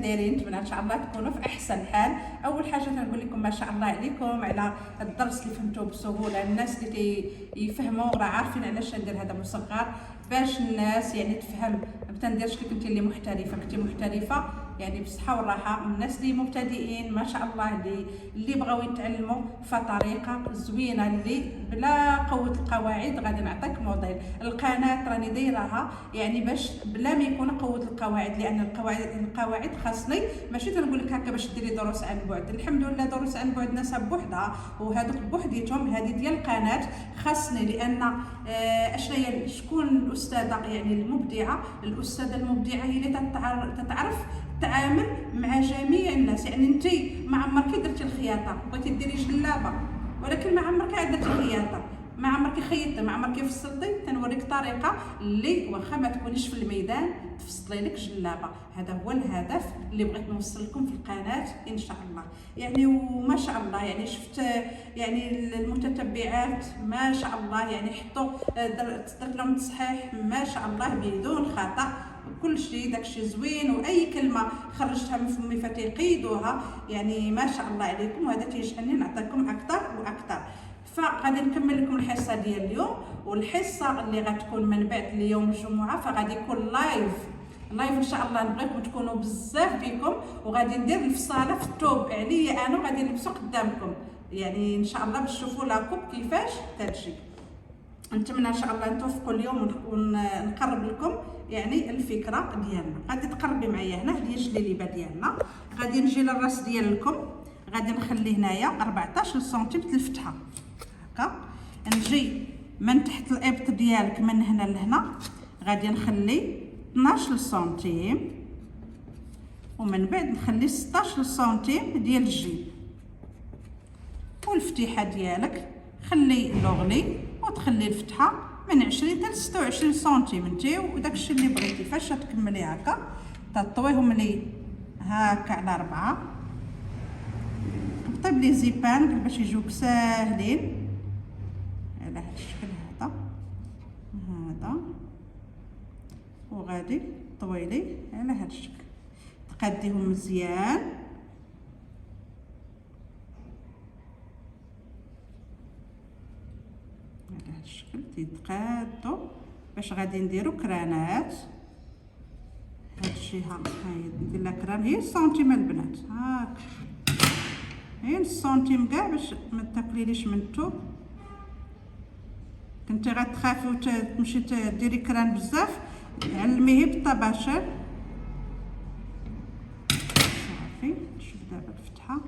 دايرين؟ نتمنى ان شاء الله تكونوا في احسن حال. اول حاجه تنقول لكم ما شاء الله عليكم على الدرس اللي فهمتوه بسهوله. الناس اللي يفهموا راه عارفين علاش ندير هذا مصغر، باش الناس يعني تفهم. ما تنديرش لك انت اللي محترفه، كنتي محترفه يعني بالصحه والراحه. الناس اللي مبتدئين ما شاء الله اللي بغاو يتعلموا فطريقه زوينه اللي بلا قوه القواعد. غادي نعطيك موديل القناه راني دايرها يعني باش بلا ما يكون قوه القواعد، لان القواعد خاصني ماشي تنقول لك هكا باش ديري دروس عن بعد. الحمد لله دروس عن بعد ناسها بوحدها، وهذوك بوحديتهم. هذه ديال القناه خاصني، لان اشنا هي شكون الاستاذه يعني المبدعه. الاستاذه المبدعه هي اللي تتعرف تعامل مع جميع الناس. يعني انت ما عمرك درتي الخياطه بغيتي ديري جلابه، ولكن ما عمرك عاد درتي الخياطه، ما عمرك خيطتي، ما عمرك فصلتي. تنوريك طريقه اللي واخا ما تكونيش في الميدان تفصلي لك جلابه. هذا هو الهدف اللي بغيت نوصل لكم في القناه ان شاء الله. يعني وما شاء الله يعني شفت يعني المتتبعات ما شاء الله يعني حطوا درت لهم تصحيح ما شاء الله بدون خطا. كل شيء داكشي زوين، واي كلمه خرجتها من فمي فتيقيدوها. يعني ما شاء الله عليكم، وهذا تيجعلني نعطيكم اكثر واكثر. فغادي نكمل لكم الحصه ديال اليوم، والحصه اللي غتكون من بعد اليوم الجمعه فغادي يكون لايف ان شاء الله. نبغيكم تكونوا بزاف بكم، وغادي ندير الفصاله في الثوب عليا انا، وغادي نلبسو قدامكم يعني ان شاء الله باش تشوفوا لاكوب كيفاش تمشي. نتمنى ان شاء الله نتوفقوا اليوم ونقرب لكم يعني الفكره ديالنا. غادي تقربي معايا هنا، هذه الجليبه ديالنا. غادي نجي للراس ديالكم، غادي نخلي هنايا 14 سنتيم الفتحه هكا. نجي من تحت الابط ديالك من هنا لهنا غادي نخلي 12 سنتيم، ومن بعد نخلي 16 سنتيم ديال الجيب. والفتيحه ديالك خلي لوغلي وتخلي الفتحه من 20 حتى 26 سنتيم نتي، وداكشي اللي بغيتي. فاش تكملي هكا تطويهم لي هكا على 4. طيب لي زيبان باش يجوك ساهلين على هذا الشكل هذا، وغادي طويلي على هذا الشكل. تقاديهم مزيان على هذا الشكل. تيتقادوا باش غادي نديرو كرانات. هذا الشيء ها ندير لها كران هي سنتيم البنات هاك، هي السنتيم كاع باش ما تاكليليش من الثوب. كنتي غتخافي وتمشي ديري كران بزاف علميه بالطباشر. صافي نشوف دابا الفتحه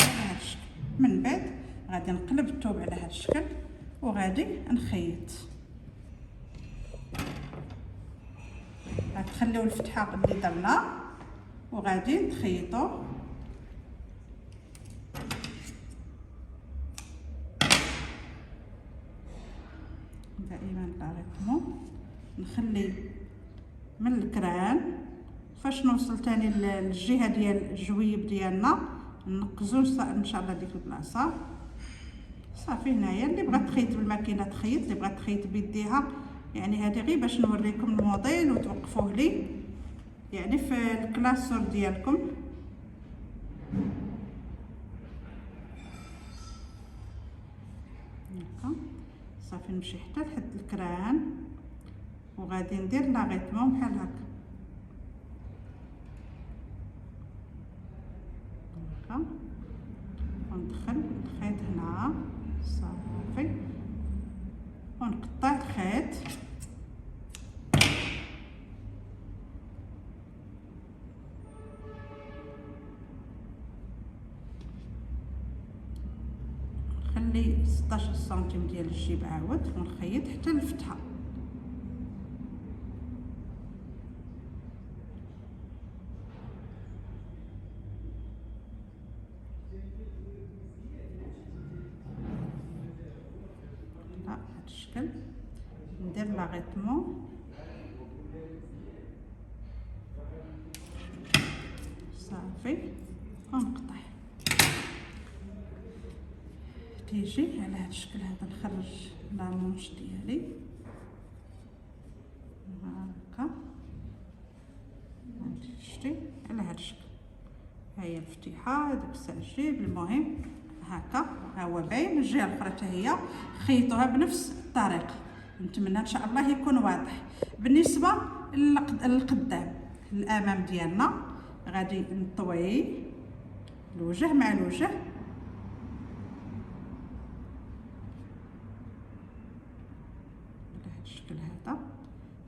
على هذا الشكل. من بعد غادي نقلب الثوب على هذا الشكل وغادي نخيط. غتخليو الفتحه اللي درنا وغادي نخيطو دائما طريقمو. نخلي من الكران فاش نوصل تاني للجهه ديال الجويب ديالنا نقزو ان شاء الله ديك البلاصه. صافي هنايا اللي بغات تخيط بالماكينه تخيط، اللي بغات تخيط بيديها. يعني هذه غير باش نوريكم الموديل وتوقفوه لي يعني في الكلاسور ديالكم. هكا صافي نمشي حتى لحد الكران وغادي ندير لاغيطمون بحال هكا وندخل الخيط هنا. صافي ونقطع الخيط. نخلي 16 سنتيم ديال الجيب عاود ونخيط حتى الفتحه. هذا الشكل ندير لاغيطمون صافي ونقطع. تيجي على هذا الشكل هذا. نخرج لامونش ديالي هكا، شتي على هذا الشكل. ها هي الفتيحه، هذاك الساجيب. المهم هكا ها هو باين. الجهه الاخرى حتى هي خيطوها بنفس الطريقه. نتمنى ان شاء الله يكون واضح. بالنسبه للقدام الامام ديالنا غادي نطوي الوجه مع الوجه بهذا الشكل هذا،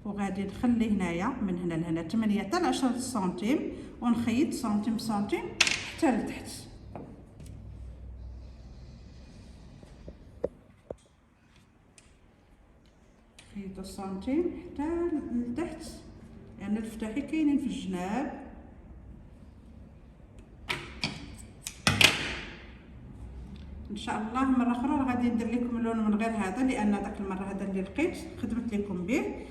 وغادي نخلي هنايا من هنا لهنا 8 حتى ل 10 سنتيم، ونخيط سنتيم بسنتيم حتى لتحت. خيطوا سنتيم حتى لتحت، يعني الفتحي كاينين في الجناب. ان شاء الله مره اخرى غادي ندير لكم اللون من غير هذا، لان داك المره هذا اللي لقيت خدمت لكم به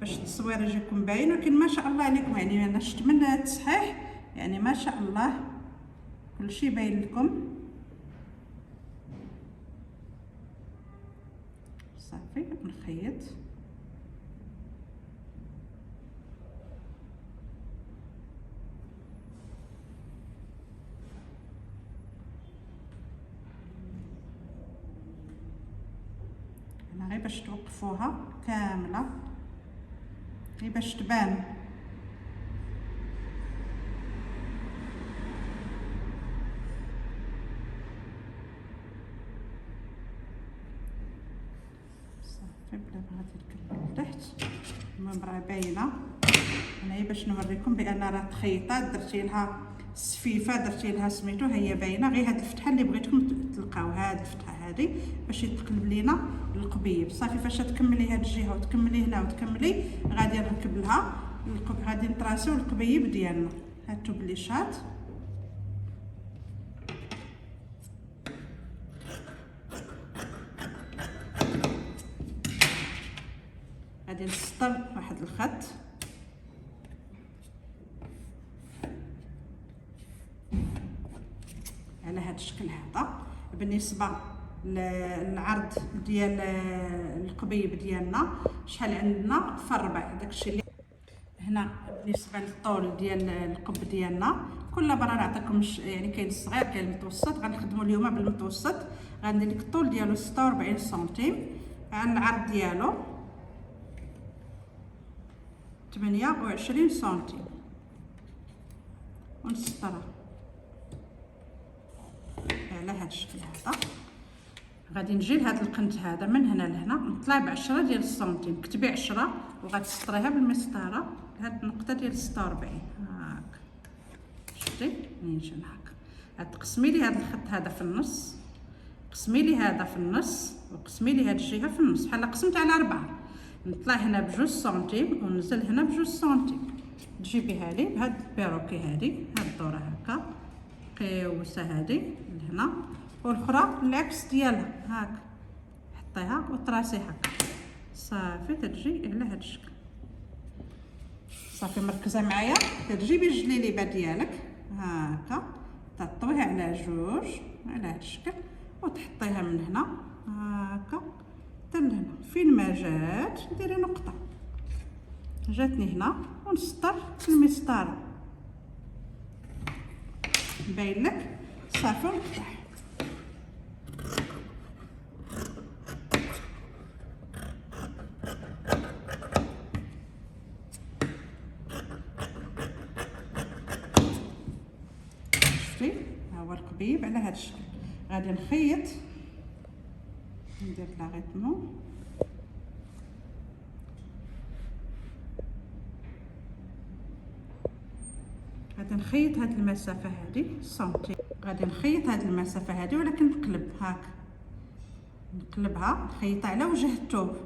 باش التصوير يجيكم باين. ولكن ما شاء الله عليكم، يعني انا شفت من التصحيح يعني ما شاء الله كلشي باين لكم. صافي نخيط. انا غير باش توقفوها كامله، غير باش تبان. صافي بلا ما غادي نكمل لتحت. المهم راه باينه. انا غير باش نوريكم بان راه تخيطات، درتي لها السفيفه، درتي لها سميتو، هي باينه. غير هاد الفتحه اللي بغيتكم تلقاو، هاد الفتحه هادي باش يتقلب لينا القبيب. صافي فاش تكملي هاد الجهه وتكملي هنا وتكملي، غادي نركب لها غادي نطراسيو القبيب ديالنا. هاتو بليشات غادي نسطر واحد الخط على هذا الشكل هذا. بالنسبه للعرض ديال القبيب ديالنا شحال عندنا في الربع، داكشي اللي هنا. بالنسبه للطول ديال القب ديالنا كل مره نعطيكم يعني كاين الصغير كاين المتوسط. غنخدموا اليوم بالمتوسط. غندير لك الطول ديالو 46 سنتيم، على العرض ديالو 28 سنتيم، ونسطرها على هذا الشكل هذا. غادي نجي لهذا القنت هذا من هنا لهنا، نطلع ب10 ديال السنتيم. كتبي 10 وغتسطريها بالمسطره لهاد النقطه ديال 46 هاك. شفتي نيجي هكا، تقسمي لي هذا الخط هذا في النص، قسمي لي هذا في النص، وقسمي لي هاد الجهه في النص بحال قسمت على 4. نطلع هنا ب2 سنتيم وننزل هنا ب2 سنتيم. تجيبيها لي بهاد البيروكي هادي، هاد الدوره هكا قيوسه هادي لهنا، والاخرى العكس ديالها هاك. حطيها وطراسي هكا. صافي تجي على هاد الشكل. صافي مركزه معايا. تجيبي الجليليبه ديالك هكا، تطويها على جوج على هاد الشكل، وتحطيها من هنا هكا حتى لهنا. فين ما جات ديري نقطه. جاتني هنا ونسطر في المسطره باين لك. صافي ونفتح. شفتي ها هو القبيب على هذا الشكل. غادي نخيط، ندير لاغيتمون. غادي نخيط هاد المسافه هادي سنتي. غادي نخيط هاد المسافه هادي، ولكن نقلب هاك، نقلبها نخيطها على وجه الثوب.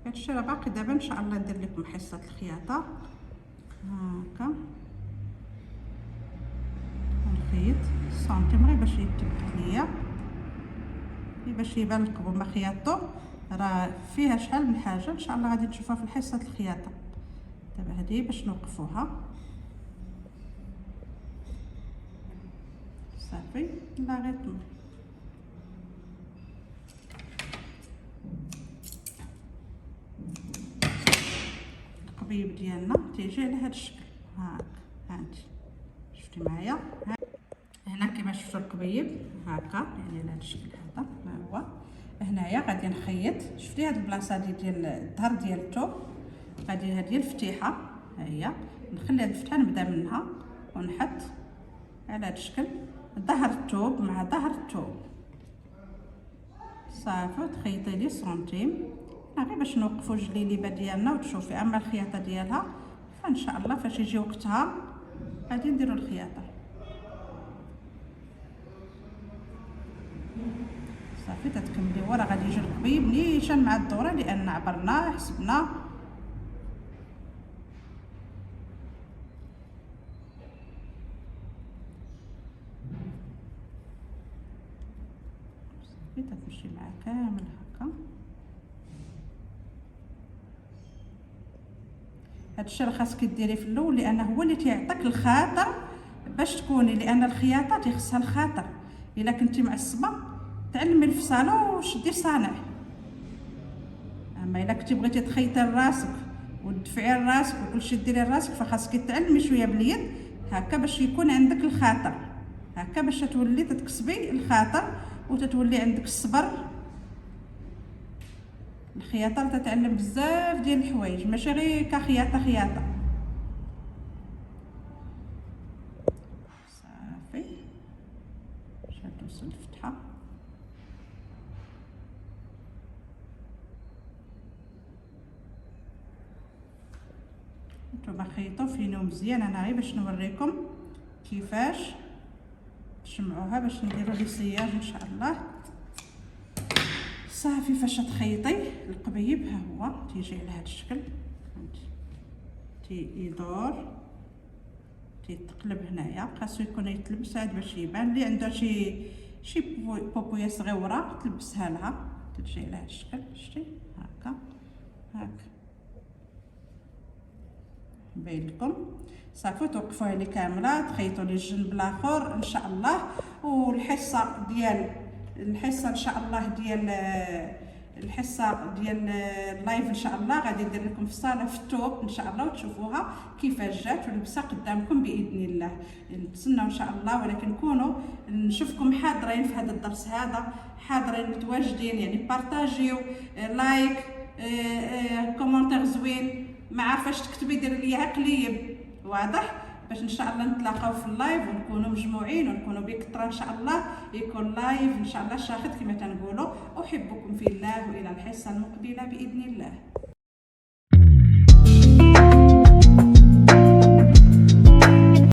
هادشي راه باقي دابا ان شاء الله ندير لكم حصه الخياطه هكا. نخيط سنتيم غير باش يتبت ليا، غير باش يبان لكم ما خياطو راه فيها شحال من حاجه. ان شاء الله غادي تشوفوها في حصه الخياطه. دابا هذه باش نوقفوها. صافي لا غير تمر. القبيب ديالنا تيجي على هذا الشكل هاك، هانتي شفتي معايا هنا كما شفتوا القبيب هكا، يعني على هذا الشكل هذا. ما هو هنايا غادي نخيط، شفتي هاد البلاصه ديال الظهر ديال الثوب، غادي هذه الفتيحه ها هي، نخلي هاد الفتحه نبدا منها ونحط على هذا الشكل ظهر الثوب مع ظهر الثوب. صافي تخيطي لي سنتيم غير باش نوقفوا الجليليبه ديالنا وتشوفي. اما الخياطه ديالها فان شاء الله فاش يجي وقتها غادي نديروا الخياطه. صافي تتكملي ورا غادي يجي القبيب نيشان مع الدوره لان عبرنا حسبنا. صافي تتمشي معاه كامل هكا. هاد الشيء خاصك ديريه في الاول لانه هو اللي تيعطيك الخاطر باش تكوني، لان الخياطه تيخصها الخاطر. الا كنتي معصبه تعلمي الفصاله وشدي صانع. اما الا كنتي بغيتي تخيطي لراسك وتدفعي لراسك وكلشي ديري لراسك فخاصك تعلمي شويه باليد هكا باش يكون عندك الخاطر، هكا باش تولي تتكسبي الخاطر وتتولي عندك الصبر. الخياطه تتعلم بزاف ديال الحوايج ماشي غير كخياطه خياطه. صافي شادو وصل الفتحه. نتوما خيطوا فينو مزيان، انا غير باش نوريكم كيفاش تجمعوها باش نديروا لي سياج ان شاء الله. صافي فاش تخيطي القبيب ها هو تيجي على هذا الشكل، تيدور تيتقلب. هنايا خاصو يكون يتلبس عاد باش يبان اللي عنده شي بوبويه صغيره تلبسها لها، تجي على هذا الشكل شتي هكا هاك باين لكم. صافي توقفوها لي كامله تخيطوا لي الجنب الاخر ان شاء الله. والحصه ديال ان شاء الله ديال الحصه ديال اللايف ان شاء الله غادي ندير لكم فصاله في الثوب ان شاء الله وتشوفوها كيفاش جات ولبسه قدامكم باذن الله. نتسناو ان شاء الله، ولكن كونوا نشوفكم حاضرين في هذا الدرس هذا، حاضرين متواجدين، يعني بارطاجيو لايك كومونتير زوين. ما عارفاش تكتبي ديري لي قليب واضح باش ان شاء الله نتلاقاو في اللايف ونكونوا مجموعين ونكونوا بكثره ان شاء الله. يكون لايف ان شاء الله شاخد كما تنقولوا. احبكم في الله والى الحصه المقبله باذن الله.